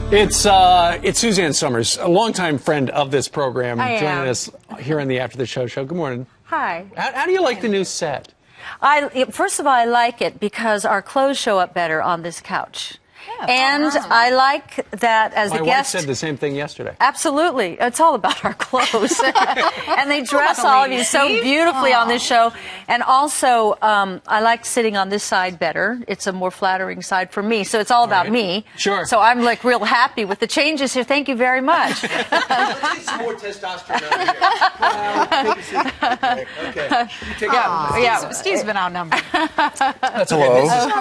It's Suzanne Summers, a longtime friend of this program, joining us here on the After the Show show. Good morning. Hi. How do you like the new set? First of all, I like it because our clothes show up better on this couch. And I like that as a guest. My wife said the same thing yesterday. Absolutely. It's all about our clothes. And they dress all of you so beautifully on this show. And also, I like sitting on this side better. It's a more flattering side for me. So it's all about me. Sure. So I'm like real happy with the changes here. Thank you very much. Let's get some more testosterone out here. Okay. Take out. Steve's been outnumbered. That's Hello. okay. This is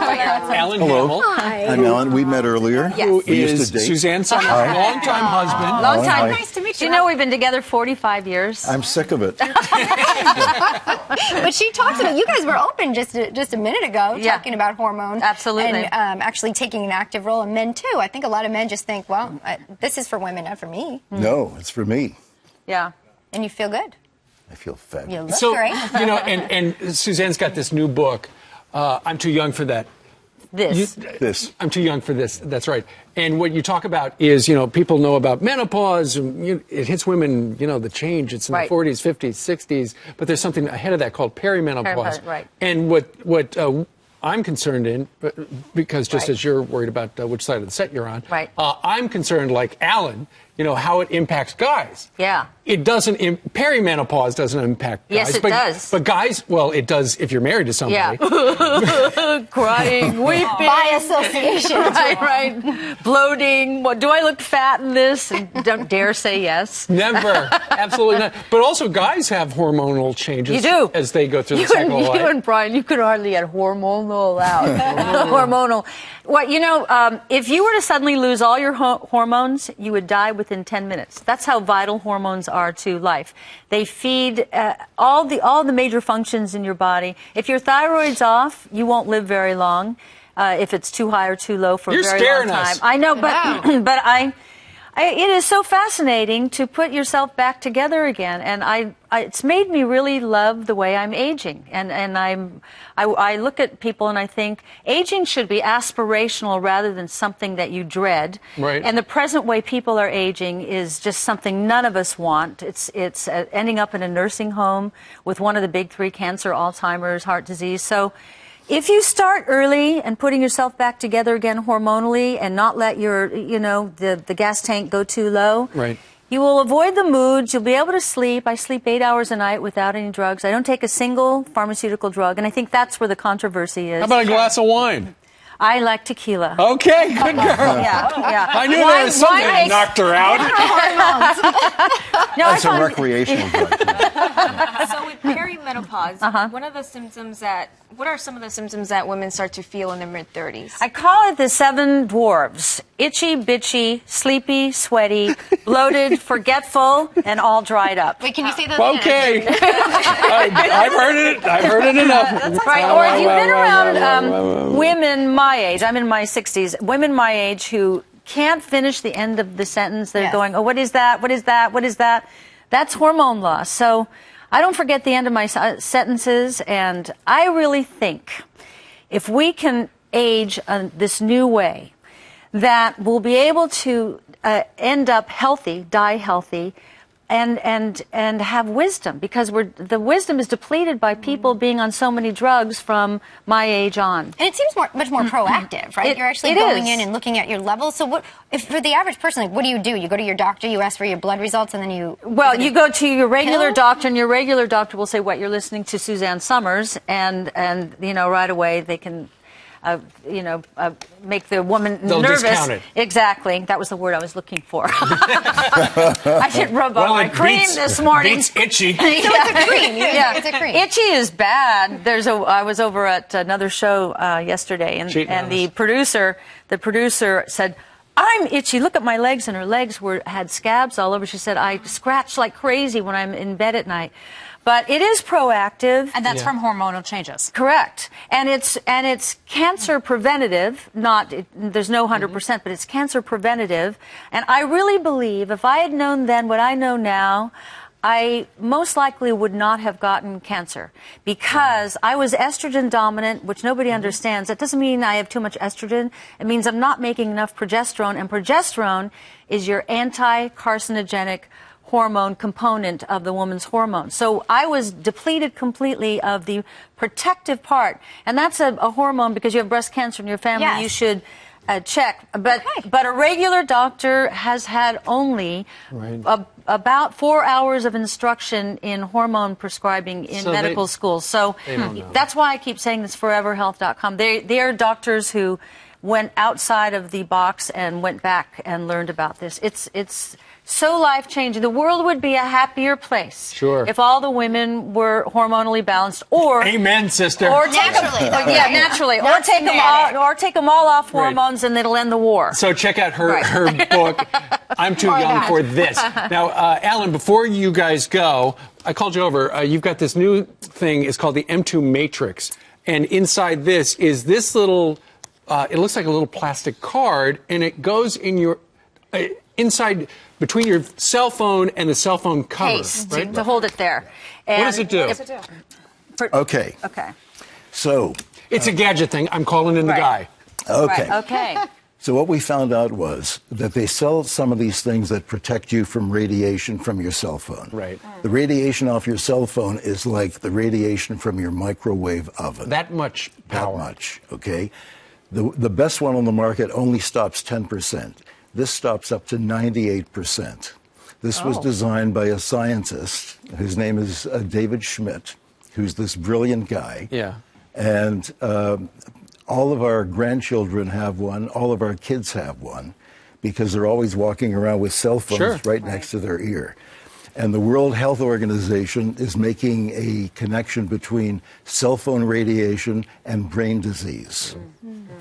Alan Hamill. Hi. I'm Alan. We met earlier. Yes. Who We used is to date. Suzanne Summers' longtime husband. Long time. Hi. Nice to meet you. Do you know we've been together 45 years? I'm sick of it. But she talks about, you guys were open just a minute ago talking about hormones. Absolutely. And actually taking an active role in men, too. I think a lot of men just think, well, this is for women, not for me. No, it's for me. Yeah. And you feel good. I feel fabulous. You look So, great. you know, and Suzanne's got this new book, I'm Too Young for That. This. I'm too young for this. That's right. And what you talk about is, you know, people know about menopause. And it hits women, you know, the change. It's in the 40s, 50s, 60s. But there's something ahead of that called perimenopause. Right. And what I'm concerned in, because just as you're worried about which side of the set you're on, I'm concerned, like Alan, you know, how it impacts guys. Yeah. It doesn't, perimenopause doesn't impact guys. Yes, it does. But guys, well, it does if you're married to somebody. Yeah. Crying, weeping. By association. Right. Bloating. What, do I look fat in this? And don't dare say yes. Never. Absolutely not. But also guys have hormonal changes. You do. As they go through the cycle of life. You and Brian, you could hardly get hormonal out. Hormonal. Well, you know, if you were to suddenly lose all your hormones, you would die within 10 minutes. That's how vital hormones are to life. They feed all the major functions in your body. If your thyroid's off, you won't live very long. If it's too high or too low for a very long time. Us. I know, but it is so fascinating to put yourself back together again, and it's made me really love the way I'm aging. And I look at people and I think aging should be aspirational rather than something that you dread. Right. And the present way people are aging is just something none of us want. It's ending up in a nursing home with one of the big three: cancer, Alzheimer's, heart disease. So if you start early and putting yourself back together again hormonally and not let your, you know, the gas tank go too low, you will avoid the moods. You'll be able to sleep. I sleep 8 hours a night without any drugs. I don't take a single pharmaceutical drug, and I think that's where the controversy is. How about a glass of wine? I like tequila. Okay, good girl. Yeah. I knew there was something that knocked her out. That's a recreational drug. So with perimenopause, what are some of the symptoms that women start to feel in their mid-30s? I call it the 7 dwarves: itchy, bitchy, sleepy, sweaty, bloated, forgetful, and all dried up. Wait, can you say those? Okay. I've heard it. I've heard it enough. That's right. Or if you've been around women my age, I'm in my 60s, women my age who can't finish the end of the sentence. They're going, oh, what is that? What is that? What is that? That's hormone loss. So I don't forget the end of my sentences, and I really think if we can age this new way, that we'll be able to end up healthy, die healthy, and have wisdom, because the wisdom is depleted by people being on so many drugs from my age on. And it seems much more proactive, right? You're actually going in and looking at your levels. So if for the average person, like, what do? You go to your doctor, you ask for your blood results, and then you... Well, you go to your regular doctor, and your regular doctor will say, what, you're listening to Suzanne Summers, and you know, right away they can... make the woman nervous. Discount it. Exactly. That was the word I was looking for. I didn't rub on my cream this morning. Beats itchy. So it's a cream. It's a cream. Itchy is bad. I was over at another show yesterday, and the producer said, I'm itchy. Look at my legs. And her legs had scabs all over. She said, I scratch like crazy when I'm in bed at night. But it is proactive. And that's from hormonal changes. Correct. And it's cancer preventative. There's no 100%, but it's cancer preventative. And I really believe if I had known then what I know now, I most likely would not have gotten cancer because I was estrogen dominant, which nobody understands. That doesn't mean I have too much estrogen. It means I'm not making enough progesterone, and progesterone is your anti-carcinogenic hormone component of the woman's hormone. So I was depleted completely of the protective part. And that's a hormone because you have breast cancer in your family. Yes. You should check. But a regular doctor has had only about 4 hours of instruction in hormone prescribing in medical school. So that's why I keep saying this, foreverhealth.com. They are doctors who went outside of the box and went back and learned about this. It's so life-changing. The world would be a happier place if all the women were hormonally balanced, or amen, sister, or naturally, naturally, or take them all off hormones, and it'll end the war. So check out her book. I'm too young for this. Now, Alan, before you guys go, I called you over. You've got this new thing. It's called the M2 Matrix, and inside this is this little. It looks like a little plastic card, and it goes in your inside between your cell phone and the cell phone cover, case to hold it there. And what does it do? Okay. So it's a gadget thing. I'm calling in the guy. Okay. Okay. So what we found out was that they sell some of these things that protect you from radiation from your cell phone. Right. The radiation off your cell phone is like the radiation from your microwave oven. That much power. That much, okay? The best one on the market only stops 10%. This stops up to 98%. This was designed by a scientist whose name is David Schmidt, who's this brilliant guy. Yeah. And all of our grandchildren have one. All of our kids have one because they're always walking around with cell phones right next to their ear. And the World Health Organization is making a connection between cell phone radiation and brain disease.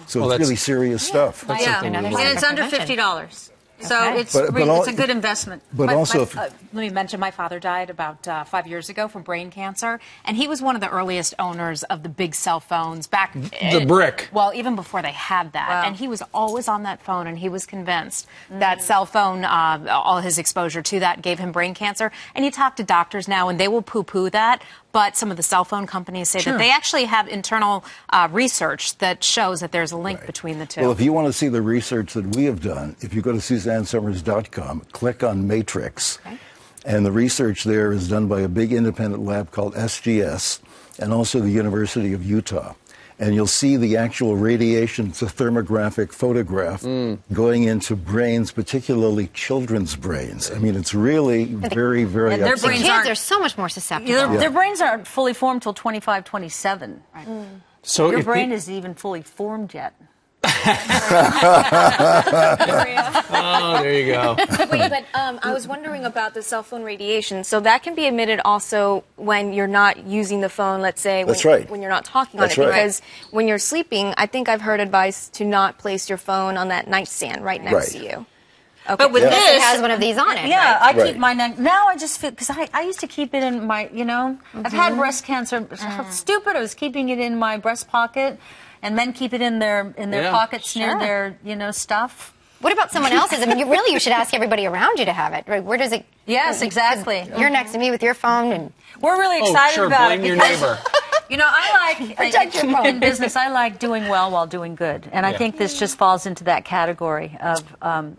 So it's really serious stuff. And it's under $50. So it's a good investment. But also, let me mention, my father died about 5 years ago from brain cancer, and he was one of the earliest owners of the big cell phones back. The brick. Well, even before they had that, and he was always on that phone, and he was convinced that cell phone, all his exposure to that, gave him brain cancer. And you talk to doctors now, and they will poo-poo that. But some of the cell phone companies say that they actually have internal research that shows that there's a link between the two. Well, if you want to see the research that we have done, if you go to SuzanneSummers.com, click on Matrix, and the research there is done by a big independent lab called SGS and also the University of Utah. And you'll see the actual radiation. It's a thermographic photograph going into brains, particularly children's brains. I mean, it's really very, very and their brains are so much more susceptible. Their brains aren't fully formed till 25, 27. Right. So your brain isn't even fully formed yet. Oh, there you go. Wait, but I was wondering about the cell phone radiation. So that can be emitted also when you're not using the phone, let's say, when you're not talking on it. Because when you're sleeping, I think I've heard advice to not place your phone on that nightstand right next to you. Okay. But with this, it has one of these on it. Yeah, I keep mine. Now I just feel, because I used to keep it in my, I've had breast cancer. Stupid. I was keeping it in my breast pocket, and men keep it in their pockets near their stuff. What about someone else's? I mean, you should ask everybody around you to have it. Right? Where does it? Yes, exactly. You're next to me with your phone, and we're really excited about it. Blame your neighbor. I like protect your phone. In business. I like doing well while doing good, and I think this just falls into that category of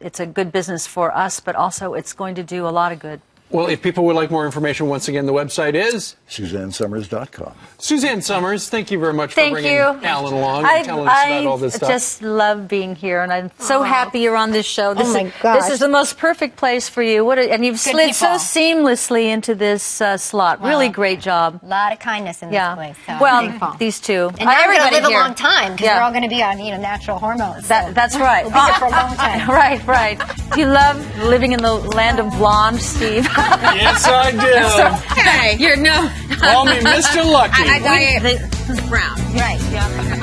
it's a good business for us, but also it's going to do a lot of good. Well, if people would like more information, once again, the website is SuzanneSummers.com. Suzanne Summers, thank you very much for bringing Alan along and telling us about all this stuff. I just love being here, and I'm so happy you're on this show. This is the most perfect place for you. And you've slid so seamlessly into this slot. Well, really great job. A lot of kindness in this place. So well, these two. And now we're going to live a long time because we're all going to be on natural hormones. That's right. We'll be here for a long time. Right. Do you love living in the land of blonde, Steve? Yes, I do. Hey, you're Call me Mr. Lucky. I brown. Right. Yeah.